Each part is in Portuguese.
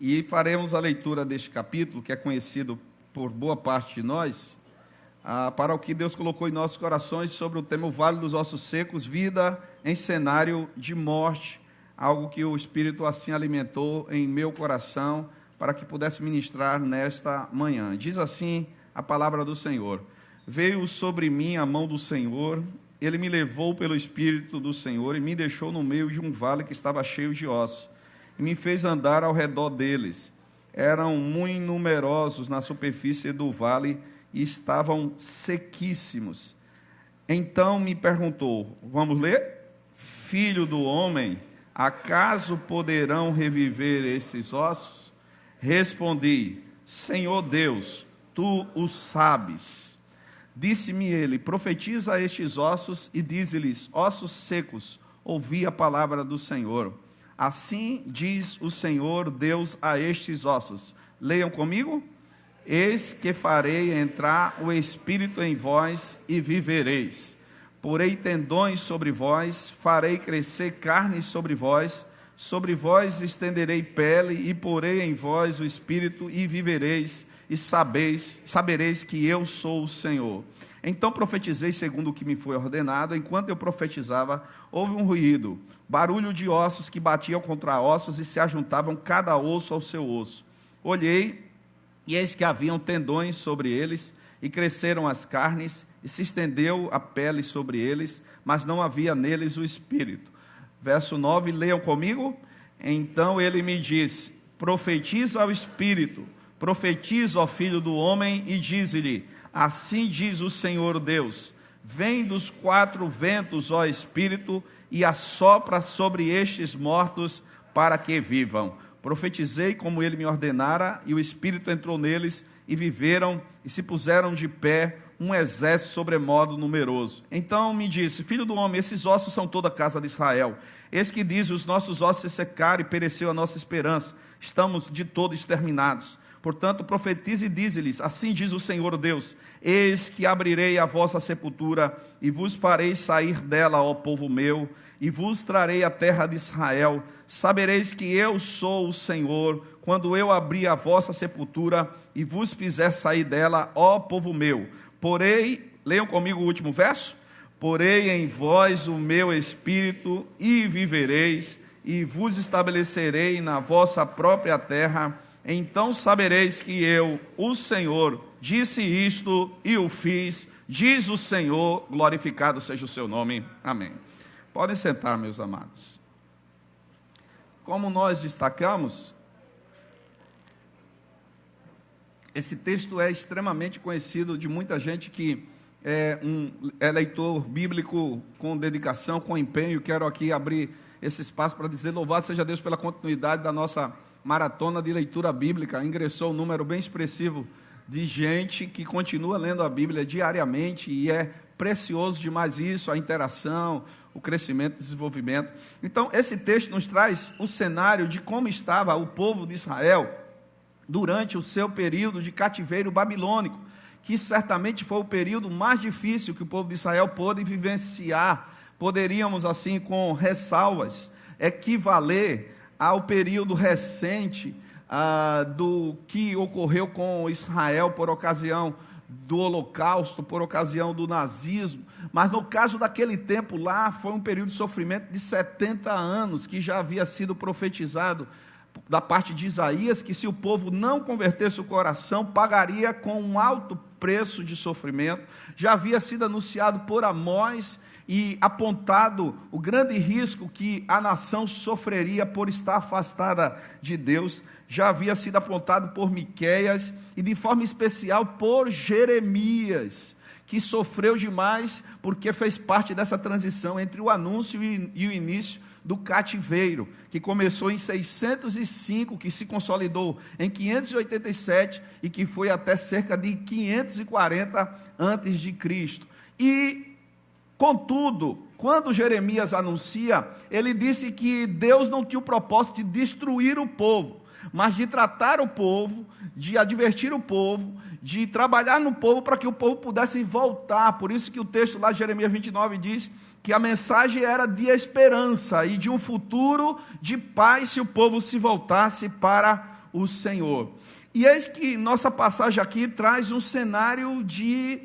E faremos a leitura deste capítulo, que é conhecido por boa parte de nós, para o que Deus colocou em nossos corações sobre o tema o Vale dos Ossos Secos, vida em cenário de morte, algo que o Espírito assim alimentou em meu coração, para que pudesse ministrar nesta manhã. Diz assim a palavra do Senhor: veio sobre mim a mão do Senhor, ele me levou pelo Espírito do Senhor e me deixou no meio de um vale que estava cheio de ossos, e me fez andar ao redor deles. Eram muito numerosos na superfície do vale e estavam sequíssimos. Então me perguntou, vamos ler? Filho do homem, acaso poderão reviver esses ossos? Respondi, Senhor Deus, tu o sabes. Disse-me ele, profetiza a estes ossos e dize-lhes, ossos secos, ouvi a palavra do Senhor. Assim diz o Senhor Deus a estes ossos. Leiam comigo. Eis que farei entrar o Espírito em vós e vivereis. Porei tendões sobre vós, farei crescer carne sobre vós estenderei pele e porei em vós o Espírito e vivereis e sabereis que eu sou o Senhor. Então profetizei segundo o que me foi ordenado. Enquanto eu profetizava, houve um ruído, barulho de ossos que batiam contra ossos e se ajuntavam cada osso ao seu osso. Olhei, e eis que haviam tendões sobre eles, e cresceram as carnes, e se estendeu a pele sobre eles, mas não havia neles o Espírito. Verso 9, leiam comigo. Então ele me disse, profetiza ao Espírito, profetiza ao Filho do Homem, e diz-lhe, assim diz o Senhor Deus, vem dos quatro ventos, ó Espírito, e assopra sobre estes mortos, para que vivam. Profetizei como ele me ordenara, e o Espírito entrou neles, e viveram, e se puseram de pé, um exército sobremodo numeroso. Então me disse, filho do homem, esses ossos são toda a casa de Israel. Eis que diz, os nossos ossos se secaram, e pereceu a nossa esperança, estamos de todo exterminados. Portanto, profetize e dize-lhes, assim diz o Senhor Deus, eis que abrirei a vossa sepultura, e vos farei sair dela, ó povo meu, e vos trarei a terra de Israel. Sabereis que eu sou o Senhor, quando eu abrir a vossa sepultura, e vos fizer sair dela, ó povo meu. Porei, leiam comigo o último verso, porei em vós o meu espírito, e vivereis, e vos estabelecerei na vossa própria terra. Então sabereis que eu, o Senhor, disse isto e o fiz, diz o Senhor, glorificado seja o seu nome. Amém. Podem sentar, meus amados. Como nós destacamos, esse texto é extremamente conhecido de muita gente que é leitor bíblico com dedicação, com empenho. Quero aqui abrir esse espaço para dizer, louvado seja Deus pela continuidade da nossa maratona de leitura bíblica. Ingressou um número bem expressivo de gente que continua lendo a Bíblia diariamente, e é precioso demais isso, a interação, o crescimento, o desenvolvimento. Então, esse texto nos traz o cenário de como estava o povo de Israel durante o seu período de cativeiro babilônico, que certamente foi o período mais difícil que o povo de Israel pôde vivenciar. Poderíamos, assim, com ressalvas, equivaler ao período recente do que ocorreu com Israel por ocasião do Holocausto, por ocasião do nazismo. Mas no caso daquele tempo lá, foi um período de sofrimento de 70 anos, que já havia sido profetizado da parte de Isaías, que se o povo não convertesse o coração, pagaria com um alto preço de sofrimento. Já havia sido anunciado por Amós e apontado o grande risco que a nação sofreria por estar afastada de Deus. Já havia sido apontado por Miqueias e de forma especial por Jeremias, que sofreu demais porque fez parte dessa transição entre o anúncio e o início do cativeiro, que começou em 605, que se consolidou em 587 e que foi até cerca de 540 antes de Cristo. E, contudo, quando Jeremias anuncia, ele disse que Deus não tinha o propósito de destruir o povo, mas de tratar o povo, de advertir o povo, de trabalhar no povo para que o povo pudesse voltar. Por isso que o texto lá de Jeremias 29 diz que a mensagem era de esperança e de um futuro de paz se o povo se voltasse para o Senhor. E eis que nossa passagem aqui traz um cenário de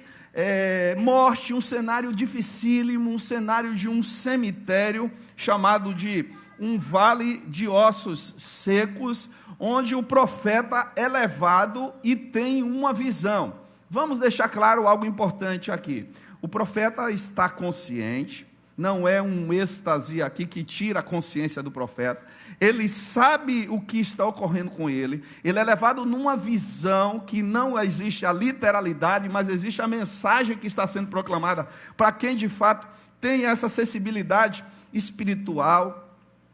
morte, um cenário dificílimo, um cenário de um cemitério chamado de um vale de ossos secos, onde o profeta é levado e tem uma visão. Vamos deixar claro algo importante aqui. O profeta está consciente, não é um êxtase aqui que tira a consciência do profeta. Ele sabe o que está ocorrendo com ele. Ele é levado numa visão que não existe a literalidade, mas existe a mensagem que está sendo proclamada para quem de fato tem essa sensibilidade espiritual.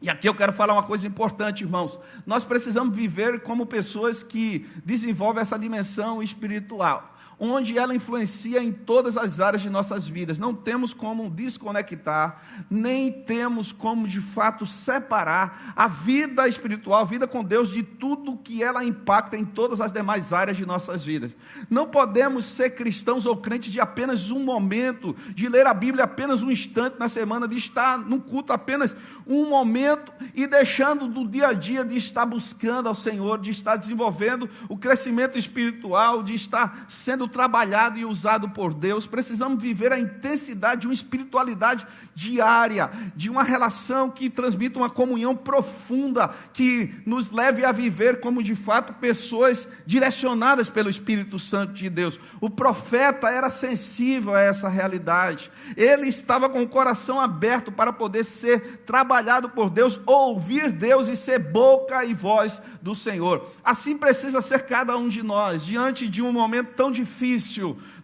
E aqui eu quero falar uma coisa importante, irmãos. Nós precisamos viver como pessoas que desenvolvem essa dimensão espiritual, onde ela influencia em todas as áreas de nossas vidas. Não temos como desconectar, nem temos como de fato separar a vida espiritual, a vida com Deus, de tudo que ela impacta em todas as demais áreas de nossas vidas. Não podemos ser cristãos ou crentes de apenas um momento, de ler a Bíblia apenas um instante na semana, de estar num culto apenas um momento e deixando do dia a dia de estar buscando ao Senhor, de estar desenvolvendo o crescimento espiritual, de estar sendo trabalhado e usado por Deus. Precisamos viver a intensidade de uma espiritualidade diária, de uma relação que transmita uma comunhão profunda, que nos leve a viver como de fato pessoas direcionadas pelo Espírito Santo de Deus. O profeta era sensível a essa realidade, ele estava com o coração aberto para poder ser trabalhado por Deus, ouvir Deus e ser boca e voz do Senhor. Assim precisa ser cada um de nós, diante de um momento tão difícil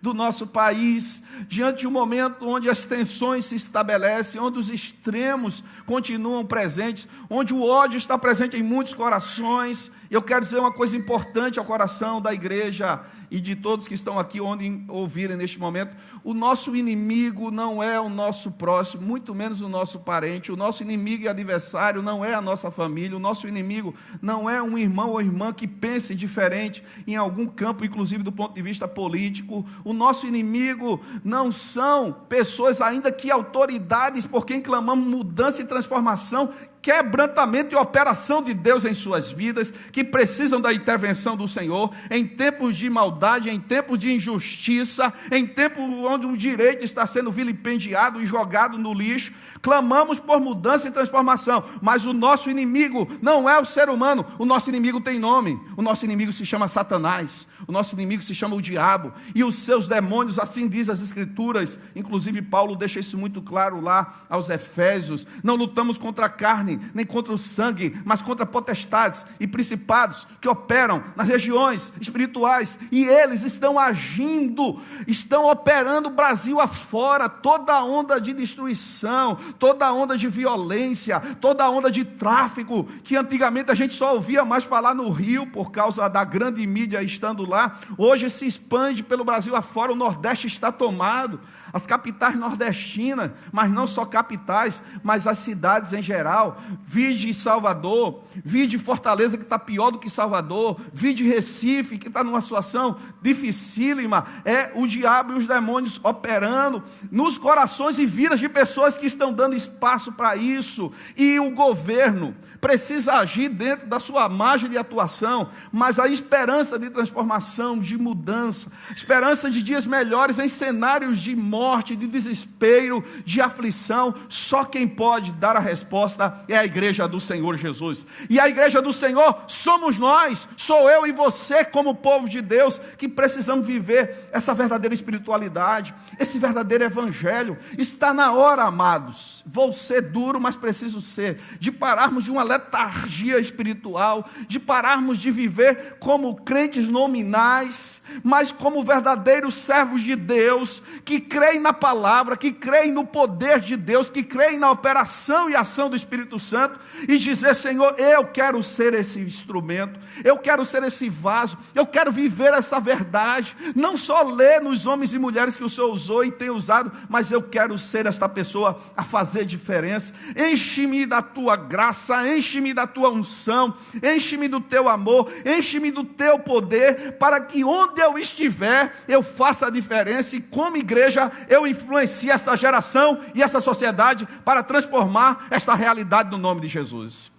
do nosso país, diante de um momento onde as tensões se estabelecem, onde os extremos continuam presentes, onde o ódio está presente em muitos corações. Eu quero dizer uma coisa importante ao coração da igreja e de todos que estão aqui onde ouvirem neste momento: o nosso inimigo não é o nosso próximo, muito menos o nosso parente. O nosso inimigo e adversário não é a nossa família. O nosso inimigo não é um irmão ou irmã que pense diferente em algum campo, inclusive do ponto de vista político. O nosso inimigo não são pessoas ainda que autoridades por quem clamamos mudança e transformação, quebrantamento e operação de Deus em suas vidas, que precisam da intervenção do Senhor, em tempos de maldade, em tempos de injustiça, em tempos onde o direito está sendo vilipendiado e jogado no lixo. Clamamos por mudança e transformação, mas o nosso inimigo não é o ser humano. O nosso inimigo tem nome, o nosso inimigo se chama Satanás, o nosso inimigo se chama o diabo, e os seus demônios, assim diz as Escrituras. Inclusive Paulo deixa isso muito claro lá aos Efésios: não lutamos contra a carne, nem contra o sangue, mas contra potestades e principados que operam nas regiões espirituais, e eles estão agindo, estão operando o Brasil afora. Toda a onda de destruição, toda a onda de violência, toda a onda de tráfico, que antigamente a gente só ouvia mais falar no Rio, por causa da grande mídia estando lá, hoje se expande pelo Brasil afora. O Nordeste está tomado, as capitais nordestinas, mas não só capitais, mas as cidades em geral. Vide Salvador, vide Fortaleza, que está pior do que Salvador, vide Recife, que está numa situação dificílima. É o diabo e os demônios operando nos corações e vidas de pessoas que estão dando espaço para isso, e o governo precisa agir dentro da sua margem de atuação, mas a esperança de transformação, de mudança, esperança de dias melhores em cenários de morte, de desespero, de aflição, só quem pode dar a resposta é a igreja do Senhor Jesus. E a igreja do Senhor somos nós, sou eu e você, como povo de Deus, que precisamos viver essa verdadeira espiritualidade, esse verdadeiro evangelho. Está na hora, amados, vou ser duro, mas preciso ser, de pararmos de uma letargia espiritual, de pararmos de viver como crentes nominais, mas como verdadeiros servos de Deus, que creem na palavra, que creem no poder de Deus, que creem na operação e ação do Espírito Santo, e dizer: Senhor, eu quero ser esse instrumento, eu quero ser esse vaso, eu quero viver essa verdade, não só ler nos homens e mulheres que o Senhor usou e tem usado, mas eu quero ser esta pessoa a fazer diferença. Enche-me da tua graça, enche-me da tua unção, enche-me do teu amor, enche-me do teu poder, para que onde eu estiver, eu faça a diferença, e como igreja, eu influencie esta geração e essa sociedade para transformar esta realidade no nome de Jesus.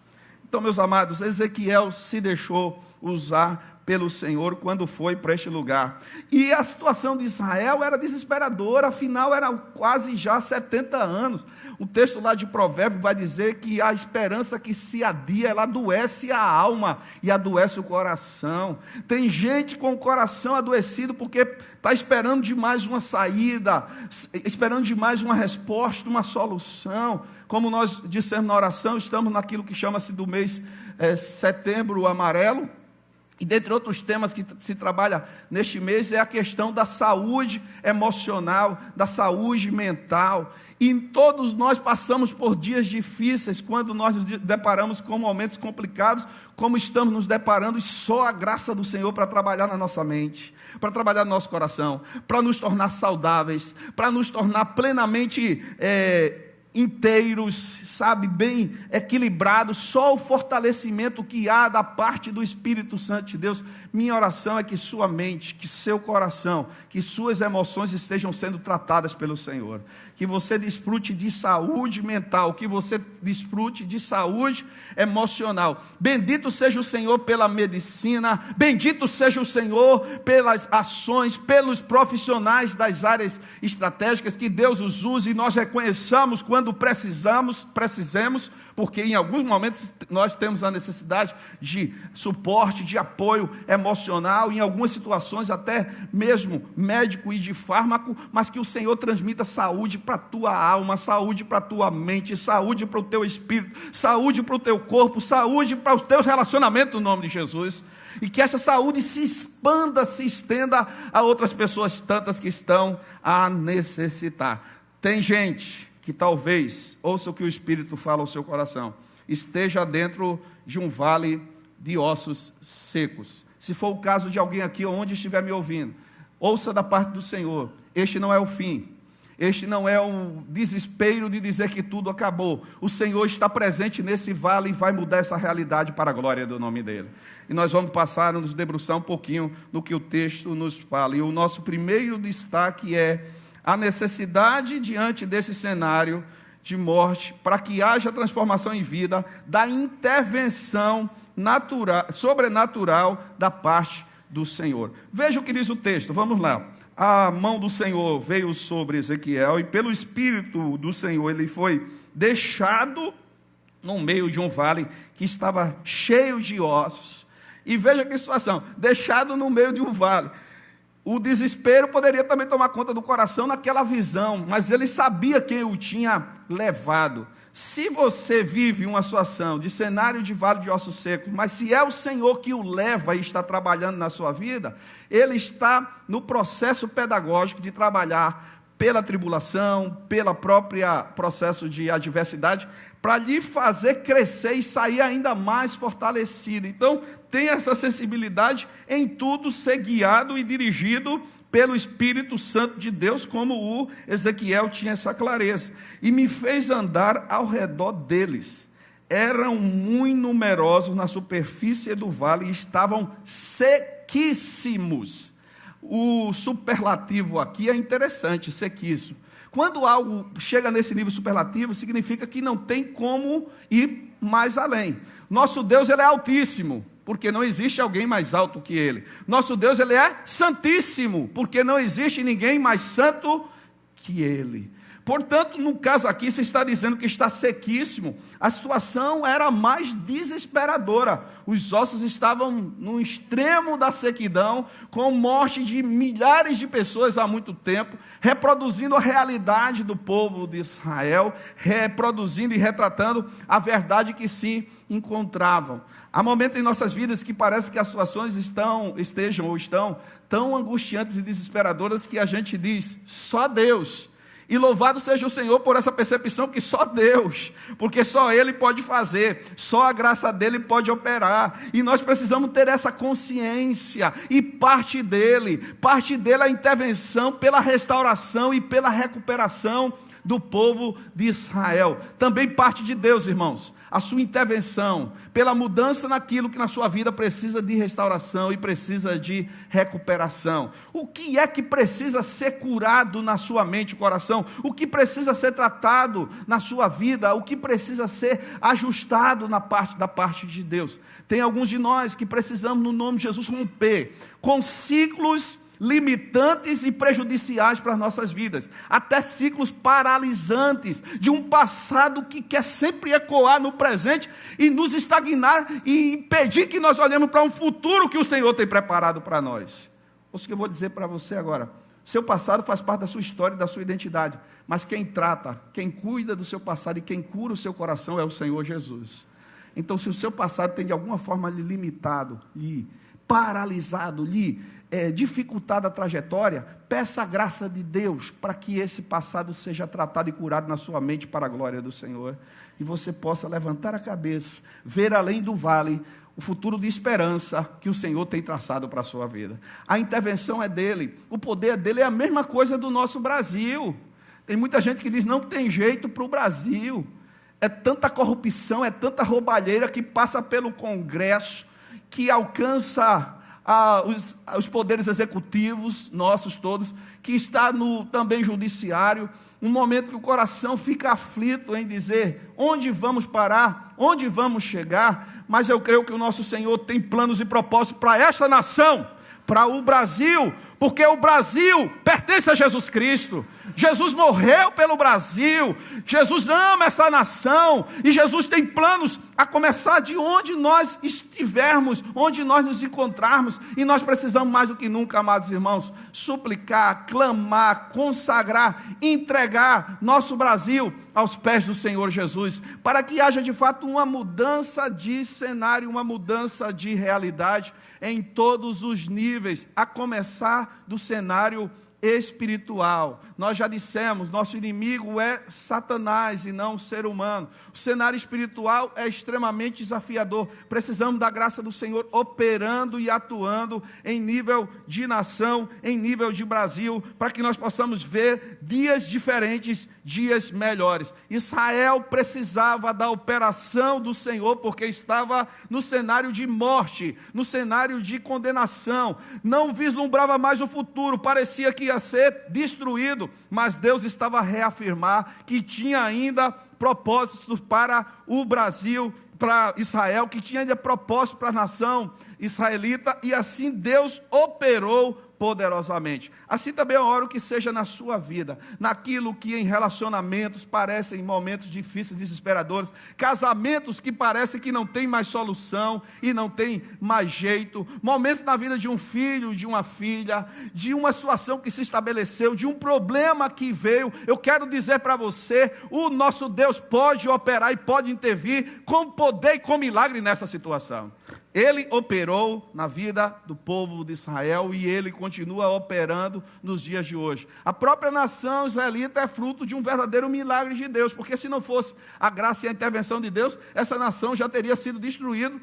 Então, meus amados, Ezequiel se deixou usar pelo Senhor quando foi para este lugar. E a situação de Israel era desesperadora, afinal era quase já 70 anos. O texto lá de Provérbios vai dizer que a esperança que se adia, ela adoece a alma e adoece o coração. Tem gente com o coração adoecido porque está esperando demais uma saída, esperando demais uma resposta, uma solução. Como nós dissemos na oração, estamos naquilo que chama-se do mês Setembro Amarelo. E dentre outros temas que se trabalha neste mês é a questão da saúde emocional, da saúde mental. E todos nós passamos por dias difíceis quando nós nos deparamos com momentos complicados, como estamos nos deparando, e só a graça do Senhor para trabalhar na nossa mente, para trabalhar no nosso coração, para nos tornar saudáveis, para nos tornar plenamente inteiros, sabe, bem equilibrados, só o fortalecimento que há da parte do Espírito Santo de Deus. Minha oração é que sua mente, que seu coração, que suas emoções estejam sendo tratadas pelo Senhor, que você desfrute de saúde mental, que você desfrute de saúde emocional. Bendito seja o Senhor pela medicina, bendito seja o Senhor pelas ações, pelos profissionais das áreas estratégicas, que Deus os use e nós reconheçamos quando precisemos, porque em alguns momentos nós temos a necessidade de suporte, de apoio emocional, em algumas situações até mesmo médico e de fármaco, mas que o Senhor transmita saúde para a tua alma, saúde para a tua mente, saúde para o teu espírito, saúde para o teu corpo, saúde para os teus relacionamentos, no nome de Jesus, e que essa saúde se expanda, se estenda a outras pessoas tantas que estão a necessitar. Tem gente que talvez, ouça o que o Espírito fala ao seu coração, esteja dentro de um vale de ossos secos. Se for o caso de alguém aqui, onde estiver me ouvindo, ouça da parte do Senhor, este não é o fim, este não é um desespero de dizer que tudo acabou. O Senhor está presente nesse vale e vai mudar essa realidade para a glória do nome dEle. E nós vamos passar a nos debruçar um pouquinho no que o texto nos fala. E o nosso primeiro destaque é a necessidade diante desse cenário de morte, para que haja transformação em vida, da intervenção sobrenatural da parte do Senhor. Veja o que diz o texto, vamos lá. A mão do Senhor veio sobre Ezequiel e pelo Espírito do Senhor ele foi deixado no meio de um vale que estava cheio de ossos. E veja que situação, deixado no meio de um vale. O desespero poderia também tomar conta do coração naquela visão, mas ele sabia quem o tinha levado. Se você vive uma situação de cenário de vale de ossos secos, mas se é o Senhor que o leva e está trabalhando na sua vida, Ele está no processo pedagógico de trabalhar pela tribulação, pela própria processo de adversidade, para lhe fazer crescer e sair ainda mais fortalecido. Então, tenha essa sensibilidade em tudo, ser guiado e dirigido pelo Espírito Santo de Deus, como o Ezequiel tinha essa clareza. E me fez andar ao redor deles. Eram muito numerosos na superfície do vale e estavam sequíssimos. O superlativo aqui é interessante, sequíssimo. Quando algo chega nesse nível superlativo, significa que não tem como ir mais além. Nosso Deus, Ele é altíssimo, porque não existe alguém mais alto que Ele. Nosso Deus, Ele é santíssimo, porque não existe ninguém mais santo que Ele. Portanto, no caso aqui, você está dizendo que está sequíssimo. A situação era mais desesperadora. Os ossos estavam no extremo da sequidão, com morte de milhares de pessoas há muito tempo, reproduzindo a realidade do povo de Israel, reproduzindo e retratando a verdade que se encontravam. Há momentos em nossas vidas que parece que as situações estão tão angustiantes e desesperadoras que a gente diz, só Deus. E louvado seja o Senhor por essa percepção que só Deus, porque só Ele pode fazer, só a graça dEle pode operar, e nós precisamos ter essa consciência, e parte dEle é a intervenção pela restauração e pela recuperação do povo de Israel. Também parte de Deus, irmãos, a sua intervenção, pela mudança naquilo que na sua vida precisa de restauração e precisa de recuperação. O que é que precisa ser curado na sua mente e coração? O que precisa ser tratado na sua vida? O que precisa ser ajustado da parte de Deus? Tem alguns de nós que precisamos, no nome de Jesus, romper com ciclos limitantes e prejudiciais para as nossas vidas, até ciclos paralisantes de um passado que quer sempre ecoar no presente e nos estagnar e impedir que nós olhemos para um futuro que o Senhor tem preparado para nós. Ouça o que eu vou dizer para você agora. Seu passado faz parte da sua história e da sua identidade, mas quem trata, quem cuida do seu passado e quem cura o seu coração é o Senhor Jesus. Então, se o seu passado tem de alguma forma lhe limitado, lhe paralisado, lhe dificultado a trajetória, peça a graça de Deus para que esse passado seja tratado e curado na sua mente para a glória do Senhor, e você possa levantar a cabeça, ver além do vale o futuro de esperança que o Senhor tem traçado para a sua vida. A intervenção é dele, o poder dele. É a mesma coisa do nosso Brasil. Tem muita gente que diz, não tem jeito para o Brasil, é tanta corrupção, é tanta roubalheira que passa pelo Congresso, que alcança os poderes executivos, nossos todos, que está no também judiciário, um momento que o coração fica aflito em dizer, onde vamos parar, onde vamos chegar, mas eu creio que o nosso Senhor tem planos e propósitos para esta nação, para o Brasil, porque o Brasil pertence a Jesus Cristo. Jesus morreu pelo Brasil, Jesus ama essa nação, e Jesus tem planos a começar de onde nós estivermos, onde nós nos encontrarmos, e nós precisamos mais do que nunca, amados irmãos, suplicar, clamar, consagrar, entregar nosso Brasil aos pés do Senhor Jesus, para que haja de fato uma mudança de cenário, uma mudança de realidade em todos os níveis, a começar do cenário espiritual. Nós já dissemos, nosso inimigo é Satanás e não o ser humano. O cenário espiritual é extremamente desafiador. Precisamos da graça do Senhor operando e atuando em nível de nação, em nível de Brasil, para que nós possamos ver dias diferentes, dias melhores. Israel precisava da operação do Senhor, porque estava no cenário de morte, no cenário de condenação, não vislumbrava mais o futuro, parecia que ia ser destruído, mas Deus estava a reafirmar que tinha ainda propósitos para o Brasil, para Israel, que tinha ainda propósitos para a nação israelita, e assim Deus operou poderosamente. Assim também eu oro que seja na sua vida, naquilo que em relacionamentos parecem momentos difíceis, desesperadores, casamentos que parecem que não tem mais solução e não tem mais jeito, momentos na vida de um filho, de uma filha, de uma situação que se estabeleceu, de um problema que veio. Eu quero dizer para você, o nosso Deus pode operar e pode intervir com poder e com milagre nessa situação. Ele operou na vida do povo de Israel e ele continua operando nos dias de hoje. A própria nação israelita é fruto de um verdadeiro milagre de Deus, porque se não fosse a graça e a intervenção de Deus, essa nação já teria sido destruída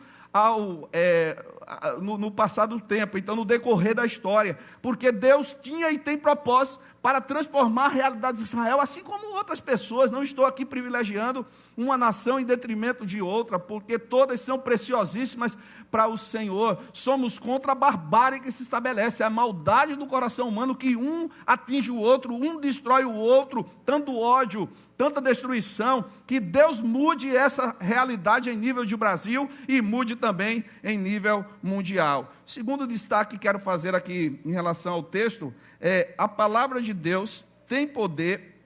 no passado do tempo, então no decorrer da história, porque Deus tinha e tem propósito para transformar a realidade de Israel, assim como outras pessoas. Não estou aqui privilegiando uma nação em detrimento de outra, porque todas são preciosíssimas para o Senhor. Somos contra a barbárie que se estabelece, a maldade do coração humano, que um atinge o outro, um destrói o outro, tanto ódio, tanta destruição, que Deus mude essa realidade em nível de Brasil e mude também em nível mundial. Segundo destaque que quero fazer aqui em relação ao texto, a palavra de Deus tem poder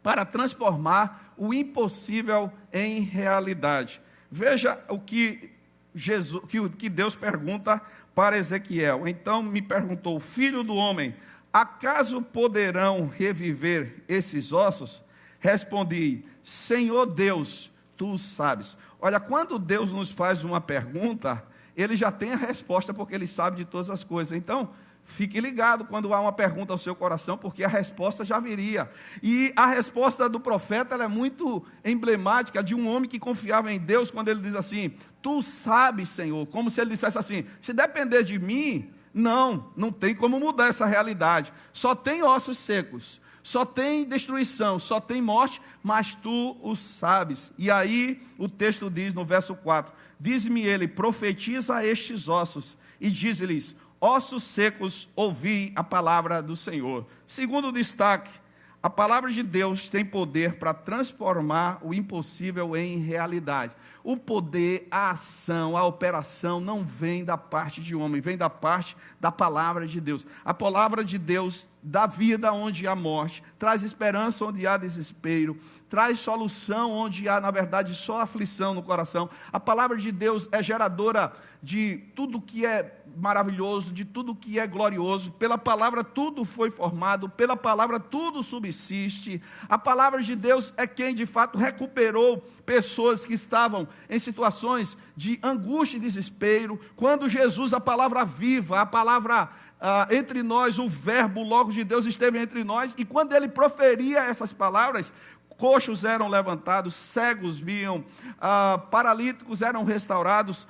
para transformar o impossível em realidade. Veja o que Deus pergunta para Ezequiel. Então me perguntou, filho do homem, acaso poderão reviver esses ossos? Respondi, Senhor Deus, tu sabes. Olha, quando Deus nos faz uma pergunta, Ele já tem a resposta, porque Ele sabe de todas as coisas. Então, fique ligado quando há uma pergunta ao seu coração, porque a resposta já viria. E a resposta do profeta ela é muito emblemática de um homem que confiava em Deus, quando ele diz assim, tu sabes, Senhor, como se ele dissesse assim, se depender de mim, não tem como mudar essa realidade, só tem ossos secos. só tem destruição, só tem morte, mas tu o sabes. E aí o texto diz no verso 4, diz-me ele, profetiza a estes ossos, e diz-lhes, ossos secos, ouvi a palavra do Senhor. Segundo destaque, a palavra de Deus tem poder para transformar o impossível em realidade. O poder, a ação, a operação não vem da parte de homem, vem da parte da palavra de Deus. A palavra de Deus dá vida onde há morte, traz esperança onde há desespero, traz solução onde há, na verdade, só aflição no coração. A palavra de Deus é geradora de tudo que é maravilhoso, de tudo que é glorioso. Pela palavra tudo foi formado, pela palavra tudo subsiste. A palavra de Deus é quem de fato recuperou pessoas que estavam em situações de angústia e desespero. Quando Jesus, a palavra viva, a palavra entre nós, o verbo, o Logos de Deus esteve entre nós, e quando ele proferia essas palavras, coxos eram levantados, cegos viam, paralíticos eram restaurados,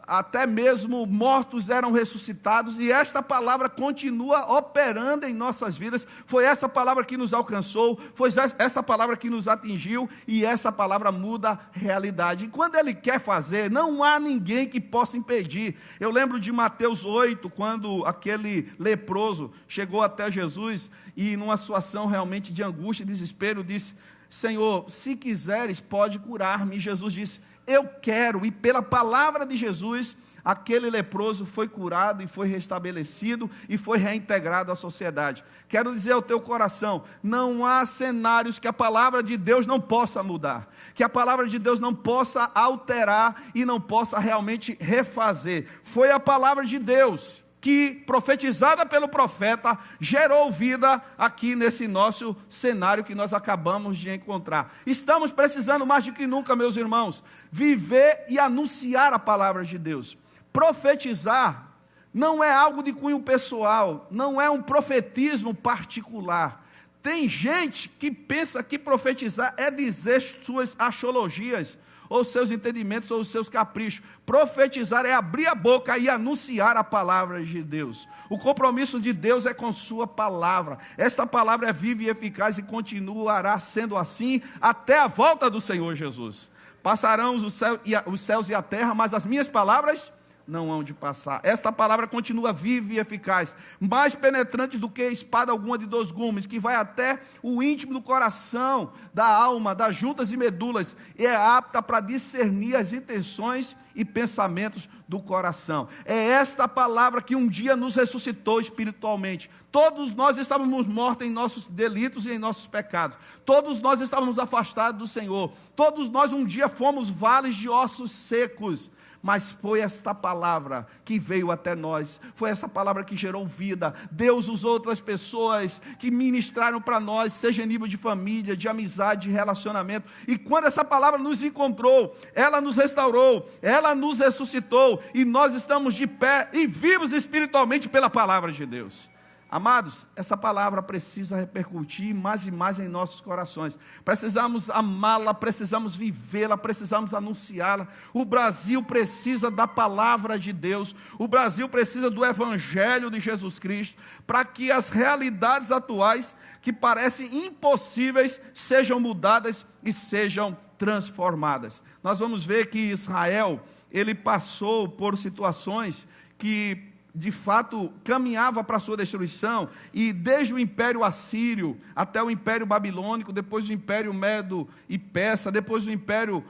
até mesmo mortos eram ressuscitados, e esta palavra continua operando em nossas vidas. Foi essa palavra que nos alcançou, foi essa palavra que nos atingiu, e essa palavra muda a realidade. E quando ele quer fazer, não há ninguém que possa impedir. Eu lembro de Mateus 8, quando aquele leproso chegou até Jesus, e numa situação realmente de angústia e desespero, disse, Senhor, se quiseres, pode curar-me. E Jesus disse, eu quero, e pela palavra de Jesus, aquele leproso foi curado e foi restabelecido e foi reintegrado à sociedade. Quero dizer ao teu coração, não há cenários que a palavra de Deus não possa mudar, que a palavra de Deus não possa alterar e não possa realmente refazer. Foi a palavra de Deus que, profetizada pelo profeta, gerou vida aqui nesse nosso cenário que nós acabamos de encontrar. Estamos precisando mais do que nunca, meus irmãos, viver e anunciar a palavra de Deus. Profetizar não é algo de cunho pessoal, não é um profetismo particular. Tem gente que pensa que profetizar é dizer suas axiologias, ou seus entendimentos, ou os seus caprichos. Profetizar é abrir a boca e anunciar a palavra de Deus. O compromisso de Deus é com sua palavra. Esta palavra é viva e eficaz e continuará sendo assim até a volta do Senhor Jesus. Passarão os céus e a terra, mas as minhas palavras não hão de passar. Esta palavra continua viva e eficaz, mais penetrante do que espada alguma de 2 gumes, que vai até o íntimo do coração, da alma, das juntas e medulas, e é apta para discernir as intenções e pensamentos do coração. É esta palavra que um dia nos ressuscitou espiritualmente. Todos nós estávamos mortos em nossos delitos e em nossos pecados. Todos nós estávamos afastados do Senhor. Todos nós um dia fomos vales de ossos secos. Mas foi esta palavra que veio até nós, foi essa palavra que gerou vida. Deus usou outras pessoas que ministraram para nós, seja em nível de família, de amizade, de relacionamento. E quando essa palavra nos encontrou, ela nos restaurou, ela nos ressuscitou, e nós estamos de pé e vivos espiritualmente pela palavra de Deus. Amados, essa palavra precisa repercutir mais e mais em nossos corações. Precisamos amá-la, precisamos vivê-la, precisamos anunciá-la. O Brasil precisa da palavra de Deus. O Brasil precisa do Evangelho de Jesus Cristo, para que as realidades atuais, que parecem impossíveis, sejam mudadas e sejam transformadas. Nós vamos ver que Israel, ele passou por situações que de fato caminhava para a sua destruição, e desde o Império Assírio até o Império Babilônico, depois o Império Medo e Persa, depois o Império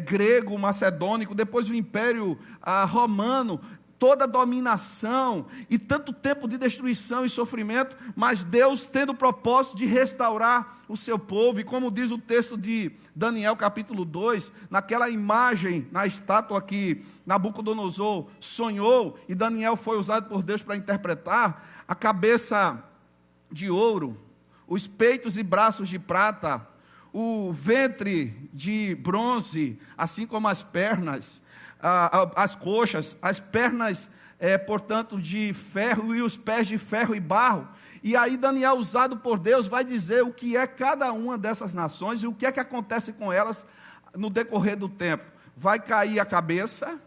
Grego, Macedônico, depois o Império Romano, toda dominação e tanto tempo de destruição e sofrimento, mas Deus tendo o propósito de restaurar o seu povo. E como diz o texto de Daniel capítulo 2, naquela imagem, na estátua que Nabucodonosor sonhou, e Daniel foi usado por Deus para interpretar, a cabeça de ouro, os peitos e braços de prata, o ventre de bronze, assim como as pernas, as coxas, as pernas, portanto, de ferro, e os pés de ferro e barro. E aí Daniel, usado por Deus, vai dizer o que é cada uma dessas nações e o que é que acontece com elas no decorrer do tempo. Vai cair a cabeça,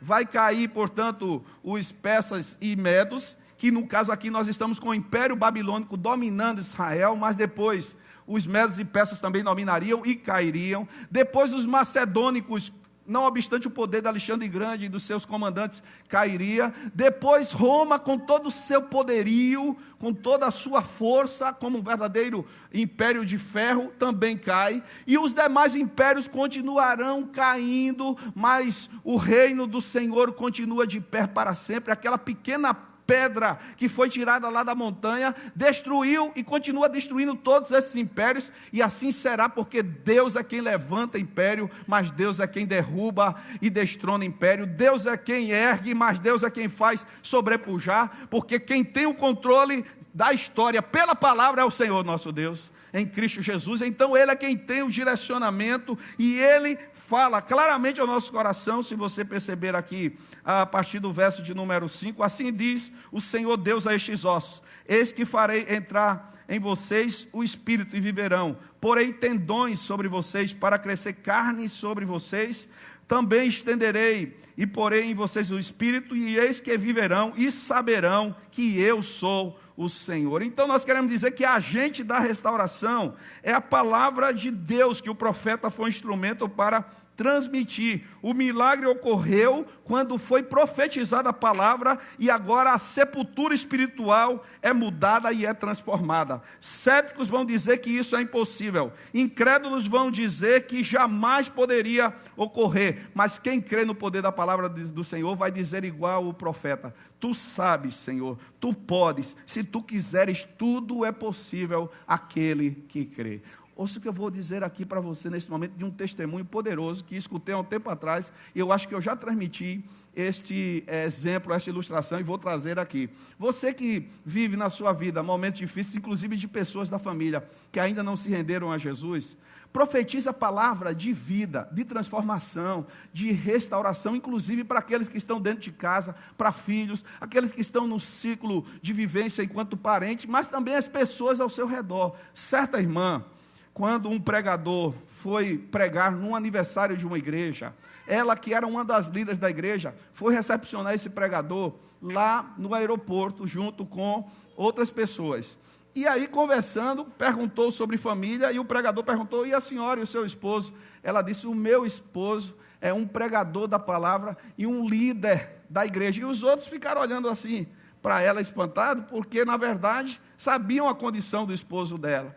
vai cair, portanto, os persas e medos, que no caso aqui nós estamos com o Império Babilônico dominando Israel, mas depois os medos e persas também dominariam e cairiam. Depois os macedônicos, não obstante o poder de Alexandre Grande e dos seus comandantes, cairia. Depois Roma, com todo o seu poderio, com toda a sua força, como um verdadeiro império de ferro, também cai. E os demais impérios continuarão caindo, mas o reino do Senhor continua de pé para sempre. Aquela pequena pedra que foi tirada lá da montanha, destruiu e continua destruindo todos esses impérios, e assim será, porque Deus é quem levanta império, mas Deus é quem derruba e destrona império. Deus é quem ergue, mas Deus é quem faz sobrepujar, porque quem tem o controle da história pela palavra é o Senhor nosso Deus, em Cristo Jesus. Então Ele é quem tem o direcionamento, e Ele fala claramente ao nosso coração. Se você perceber aqui, a partir do verso de número 5, assim diz o Senhor Deus a estes ossos: eis que farei entrar em vocês o Espírito e viverão, porei tendões sobre vocês para crescer carne sobre vocês, também estenderei e porei em vocês o Espírito, e eis que viverão e saberão que eu sou o Senhor. Então nós queremos dizer que a agente da restauração é a palavra de Deus, que o profeta foi um instrumento para transmitir. O milagre ocorreu quando foi profetizada a palavra, e agora a sepultura espiritual é mudada e é transformada. Céticos vão dizer que isso é impossível, incrédulos vão dizer que jamais poderia ocorrer, mas quem crê no poder da palavra do Senhor vai dizer igual o profeta: tu sabes, Senhor, tu podes, se tu quiseres, tudo é possível àquele que crê. Ouça o que eu vou dizer aqui para você nesse momento, de um testemunho poderoso que escutei há um tempo atrás, e eu acho que eu já transmiti este exemplo, esta ilustração, e vou trazer aqui. Você que vive na sua vida momentos difíceis, inclusive de pessoas da família que ainda não se renderam a Jesus, profetize a palavra de vida, de transformação, de restauração, inclusive para aqueles que estão dentro de casa, para filhos, aqueles que estão no ciclo de vivência enquanto parente, mas também as pessoas ao seu redor. Certa irmã, quando um pregador foi pregar num aniversário de uma igreja, ela, que era uma das líderes da igreja, foi recepcionar esse pregador lá no aeroporto, junto com outras pessoas. E aí, conversando, perguntou sobre família, e o pregador perguntou: e a senhora e o seu esposo? Ela disse: o meu esposo é um pregador da palavra e um líder da igreja. E os outros ficaram olhando assim para ela, espantados, porque, na verdade, sabiam a condição do esposo dela.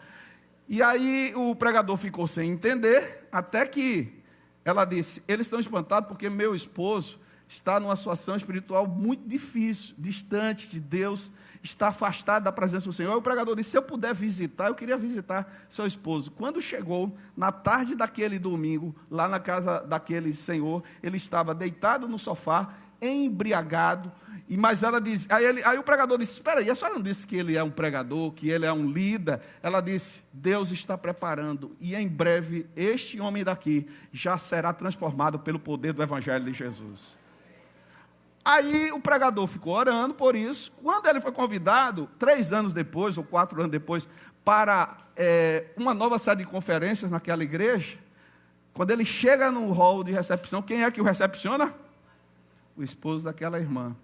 E aí o pregador ficou sem entender, até que ela disse: eles estão espantados porque meu esposo está numa situação espiritual muito difícil, distante de Deus, está afastado da presença do Senhor. Aí o pregador disse: se eu puder visitar, eu queria visitar seu esposo. Quando chegou, na tarde daquele domingo, lá na casa daquele senhor, ele estava deitado no sofá, embriagado. Mas ela disse, aí o pregador disse: espera aí, a senhora não disse que ele é um pregador, que ele é um líder? Ela disse: Deus está preparando, e em breve este homem daqui já será transformado pelo poder do Evangelho de Jesus. Aí o pregador ficou orando por isso. Quando ele foi convidado, 3 anos depois, ou 4 anos depois, para uma nova série de conferências naquela igreja, quando ele chega no hall de recepção, quem é que o recepciona? O esposo daquela irmã,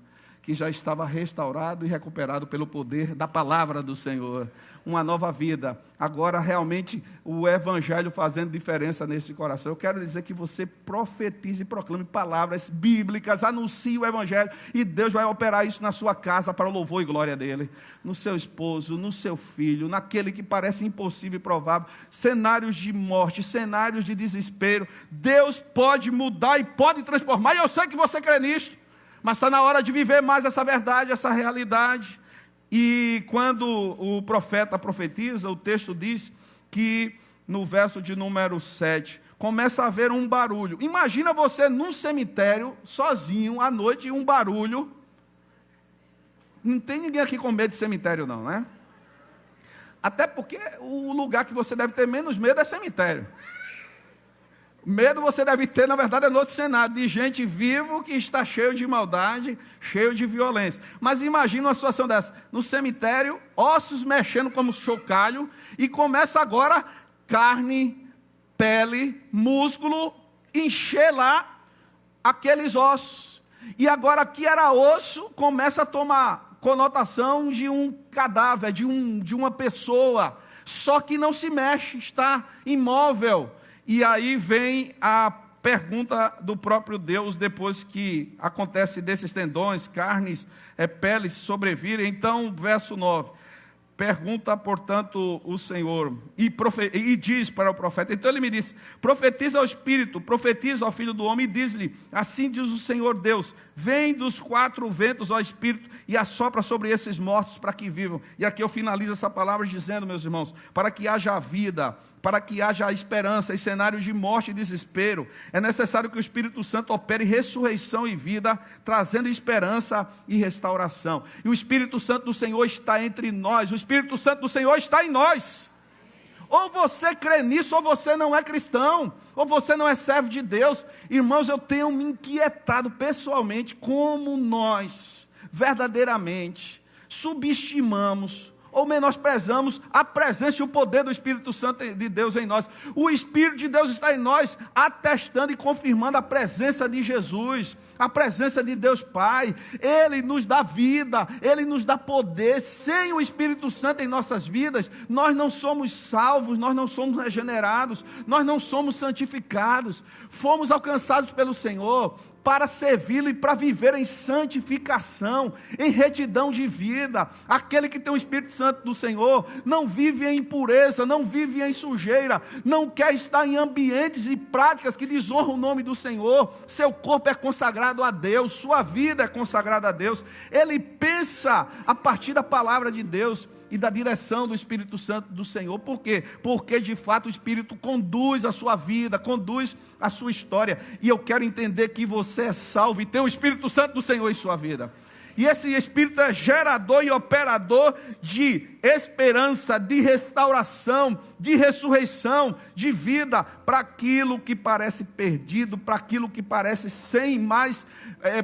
que já estava restaurado e recuperado pelo poder da palavra do Senhor. Uma nova vida. Agora realmente o Evangelho fazendo diferença nesse coração. Eu quero dizer que você profetize e proclame palavras bíblicas, anuncie o Evangelho, e Deus vai operar isso na sua casa para o louvor e glória dele. No seu esposo, no seu filho, naquele que parece impossível e provável, cenários de morte, cenários de desespero. Deus pode mudar e pode transformar, e eu sei que você crê nisso. Mas está na hora de viver mais essa verdade, essa realidade. E quando o profeta profetiza, o texto diz que no verso de número 7, começa a haver um barulho. Imagina você num cemitério, sozinho, à noite, e um barulho. Não tem ninguém aqui com medo de cemitério não, né? Até porque o lugar que você deve ter menos medo é cemitério. Medo você deve ter, na verdade, é no outro cenário, de gente viva que está cheio de maldade, cheio de violência. Mas imagina uma situação dessa, no cemitério, ossos mexendo como chocalho, e começa agora carne, pele, músculo, encher lá aqueles ossos. E agora que era osso, começa a tomar conotação de um cadáver, de uma pessoa, só que não se mexe, está imóvel. E aí vem a pergunta do próprio Deus, depois que acontece desses tendões, carnes, peles sobrevirem. Então, verso 9, pergunta, portanto, o Senhor, e diz para o profeta, então ele me disse, profetiza ao Espírito, profetiza ao Filho do Homem, e diz-lhe, assim diz o Senhor Deus, vem dos 4 ventos, ó Espírito, e assopra sobre esses mortos para que vivam. E aqui eu finalizo essa palavra dizendo, meus irmãos, para que haja vida, para que haja esperança em cenários de morte e desespero, é necessário que o Espírito Santo opere ressurreição e vida, trazendo esperança e restauração. E o Espírito Santo do Senhor está entre nós, o Espírito Santo do Senhor está em nós. Ou você crê nisso, ou você não é cristão, ou você não é servo de Deus. Irmãos, eu tenho me inquietado pessoalmente como nós, verdadeiramente, subestimamos ou menosprezamos a presença e o poder do Espírito Santo de Deus em nós. O Espírito de Deus está em nós, atestando e confirmando a presença de Jesus, a presença de Deus Pai. Ele nos dá vida, Ele nos dá poder. Sem o Espírito Santo em nossas vidas, nós não somos salvos, nós não somos regenerados, nós não somos santificados. Fomos alcançados pelo Senhor para servi-lo e para viver em santificação, em retidão de vida. Aquele que tem o Espírito Santo do Senhor não vive em impureza, não vive em sujeira, não quer estar em ambientes e práticas que desonram o nome do Senhor. Seu corpo é consagrado a Deus, sua vida é consagrada a Deus. Ele pensa a partir da palavra de Deus e da direção do Espírito Santo do Senhor. Por quê? Porque de fato o Espírito conduz a sua vida, conduz a sua história. E eu quero entender que você é salvo e tem o Espírito Santo do Senhor em sua vida. E esse Espírito é gerador e operador de esperança, de restauração, de ressurreição, de vida, para aquilo que parece perdido, para aquilo que parece sem mais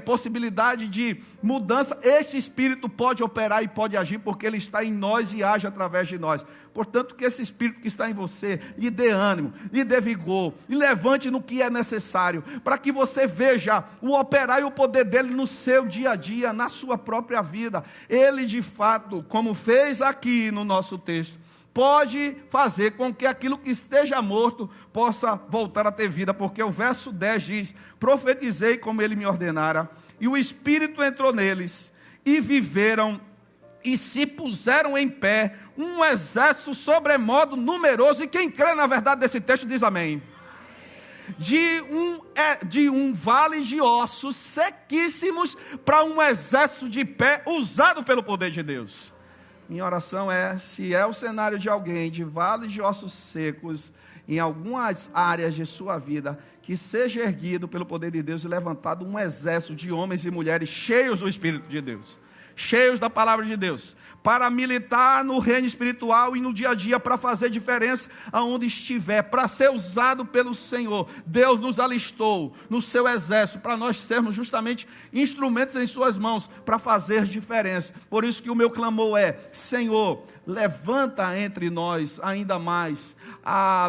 possibilidade de mudança. Esse Espírito pode operar e pode agir, porque Ele está em nós e age através de nós. Portanto, que esse Espírito que está em você lhe dê ânimo, lhe dê vigor, lhe levante no que é necessário, para que você veja o operar e o poder dEle no seu dia a dia, na sua própria vida. Ele de fato, como fez aqui no nosso texto, pode fazer com que aquilo que esteja morto possa voltar a ter vida, porque o verso 10 diz, profetizei como Ele me ordenara, e o Espírito entrou neles, e viveram, e se puseram em pé, um exército sobremodo numeroso. E quem crê na verdade desse texto diz amém. De um vale de ossos sequíssimos para um exército de pé, usado pelo poder de Deus. Minha oração é, se é o cenário de alguém de vale de ossos secos, em algumas áreas de sua vida, que seja erguido pelo poder de Deus e levantado um exército de homens e mulheres cheios do Espírito de Deus, cheios da palavra de Deus, para militar no reino espiritual e no dia a dia, para fazer diferença aonde estiver, para ser usado pelo Senhor. Deus nos alistou no seu exército, para nós sermos justamente instrumentos em suas mãos, para fazer diferença. Por isso que o meu clamor é, Senhor, levanta entre nós ainda mais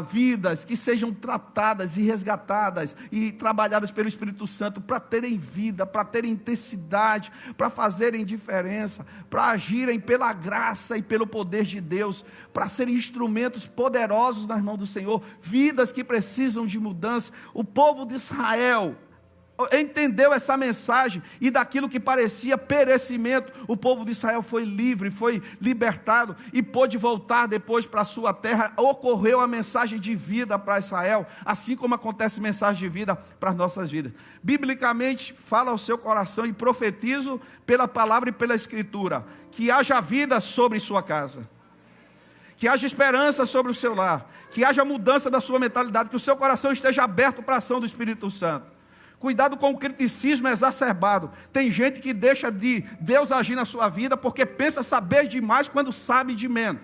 vidas que sejam tratadas e resgatadas e trabalhadas pelo Espírito Santo, para terem vida, para terem intensidade, para fazerem diferença, para agirem pela graça e pelo poder de Deus, para serem instrumentos poderosos nas mãos do Senhor, vidas que precisam de mudança. O povo de Israel entendeu essa mensagem, e daquilo que parecia perecimento, o povo de Israel foi livre, foi libertado, e pôde voltar depois para a sua terra. Ocorreu a mensagem de vida para Israel, assim como acontece mensagem de vida para as nossas vidas. Biblicamente, fala ao seu coração e profetizo pela palavra e pela escritura, que haja vida sobre sua casa, que haja esperança sobre o seu lar, que haja mudança da sua mentalidade, que o seu coração esteja aberto para a ação do Espírito Santo. Cuidado com o criticismo exacerbado. Tem gente que deixa de Deus agir na sua vida porque pensa saber demais quando sabe de menos.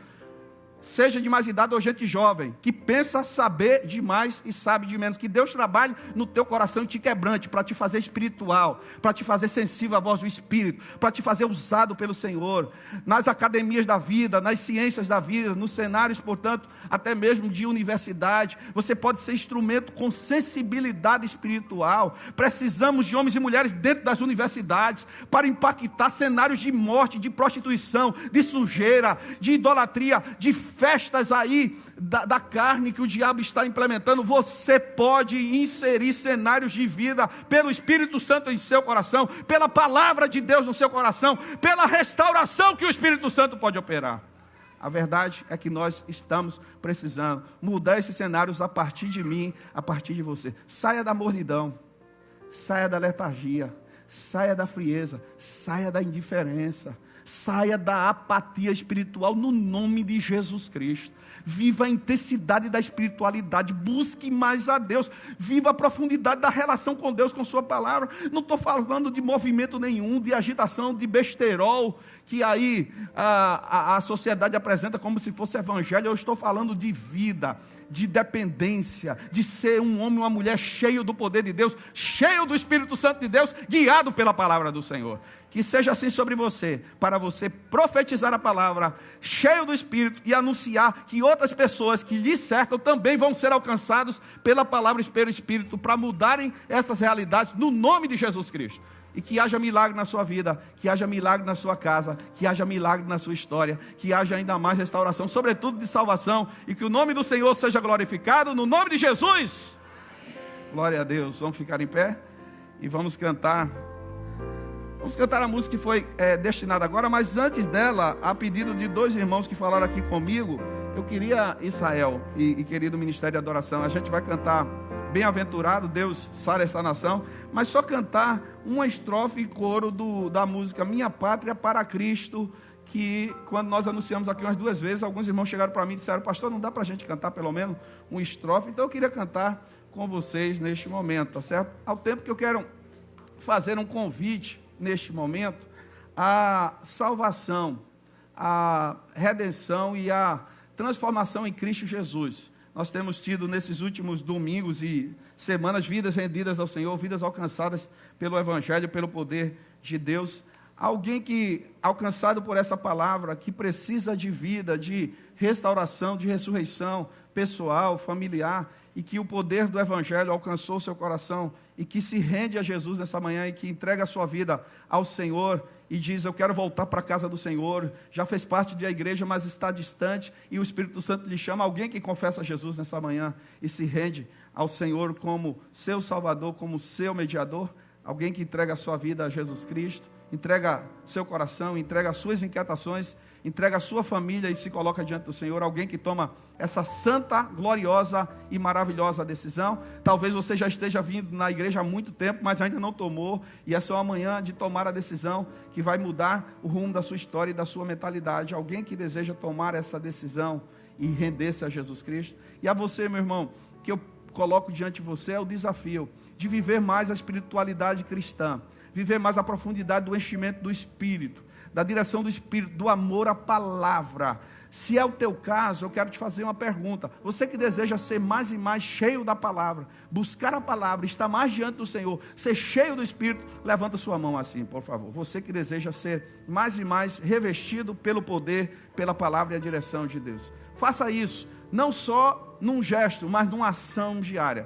seja de mais idade ou gente jovem, que pensa saber demais e sabe de menos, que Deus trabalhe no teu coração e te quebrante, para te fazer espiritual, para te fazer sensível à voz do Espírito, para te fazer usado pelo Senhor, nas academias da vida, nas ciências da vida, nos cenários, portanto, até mesmo de universidade. Você pode ser instrumento com sensibilidade espiritual. Precisamos de homens e mulheres dentro das universidades, para impactar cenários de morte, de prostituição, de sujeira, de idolatria, de festas aí da carne que o diabo está implementando. Você pode inserir cenários de vida pelo Espírito Santo em seu coração, pela palavra de Deus no seu coração, pela restauração que o Espírito Santo pode operar. A verdade é que nós estamos precisando mudar esses cenários a partir de mim, a partir de você. Saia da mornidão, saia da letargia, saia da frieza, saia da indiferença, saia da apatia espiritual no nome de Jesus Cristo. Viva a intensidade da espiritualidade, busque mais a Deus, viva a profundidade da relação com Deus, com sua palavra. Não estou falando de movimento nenhum, de agitação, de besterol, que aí a sociedade apresenta como se fosse evangelho. Eu estou falando de vida, de dependência, de ser um homem e uma mulher cheio do poder de Deus, cheio do Espírito Santo de Deus, guiado pela palavra do Senhor. Que seja assim sobre você, para você profetizar a palavra, cheio do Espírito, e anunciar que outras pessoas que lhe cercam também vão ser alcançados pela palavra e pelo Espírito, para mudarem essas realidades no nome de Jesus Cristo. E que haja milagre na sua vida, que haja milagre na sua casa, que haja milagre na sua história, que haja ainda mais restauração, sobretudo de salvação, e que o nome do Senhor seja glorificado no nome de Jesus. Glória a Deus. Vamos ficar em pé e vamos cantar. Vamos cantar a música que foi destinada agora, mas antes dela, a pedido de dois irmãos que falaram aqui comigo, eu queria, Israel e querido Ministério de Adoração, a gente vai cantar Bem-aventurado, Deus sara essa nação, mas só cantar uma estrofe e coro da música Minha Pátria para Cristo, que quando nós anunciamos aqui umas 2 vezes, alguns irmãos chegaram para mim e disseram: pastor, não dá para a gente cantar pelo menos uma estrofe? Então eu queria cantar com vocês neste momento, tá certo? Ao tempo que eu quero fazer um convite neste momento, a salvação, a redenção e a transformação em Cristo Jesus. Nós temos tido nesses últimos domingos e semanas vidas rendidas ao Senhor, vidas alcançadas pelo Evangelho, pelo poder de Deus. Alguém que, alcançado por essa palavra, que precisa de vida, de restauração, de ressurreição pessoal, familiar, e que o poder do Evangelho alcançou seu coração, e que se rende a Jesus nessa manhã, e que entrega a sua vida ao Senhor, e diz: eu quero voltar para a casa do Senhor. Já fez parte da igreja, mas está distante, e o Espírito Santo lhe chama. Alguém que confessa Jesus nessa manhã e se rende ao Senhor como seu Salvador, como seu mediador. Alguém que entrega a sua vida a Jesus Cristo, entrega seu coração, entrega as suas inquietações, entrega a sua família e se coloca diante do Senhor. Alguém que toma essa santa, gloriosa e maravilhosa decisão. Talvez você já esteja vindo na igreja há muito tempo, mas ainda não tomou, e essa é uma manhã de tomar a decisão que vai mudar o rumo da sua história e da sua mentalidade. Alguém que deseja tomar essa decisão e render-se a Jesus Cristo. E a você, meu irmão, que eu coloco diante de você é o desafio de viver mais a espiritualidade cristã, viver mais a profundidade do enchimento do Espírito, da direção do Espírito, do amor à palavra. Se é o teu caso, eu quero te fazer uma pergunta. Você que deseja ser mais e mais cheio da palavra, buscar a palavra, estar mais diante do Senhor, ser cheio do Espírito, levanta sua mão assim, por favor. Você que deseja ser mais e mais revestido pelo poder, pela palavra e a direção de Deus. Faça isso, não só num gesto, mas numa ação diária.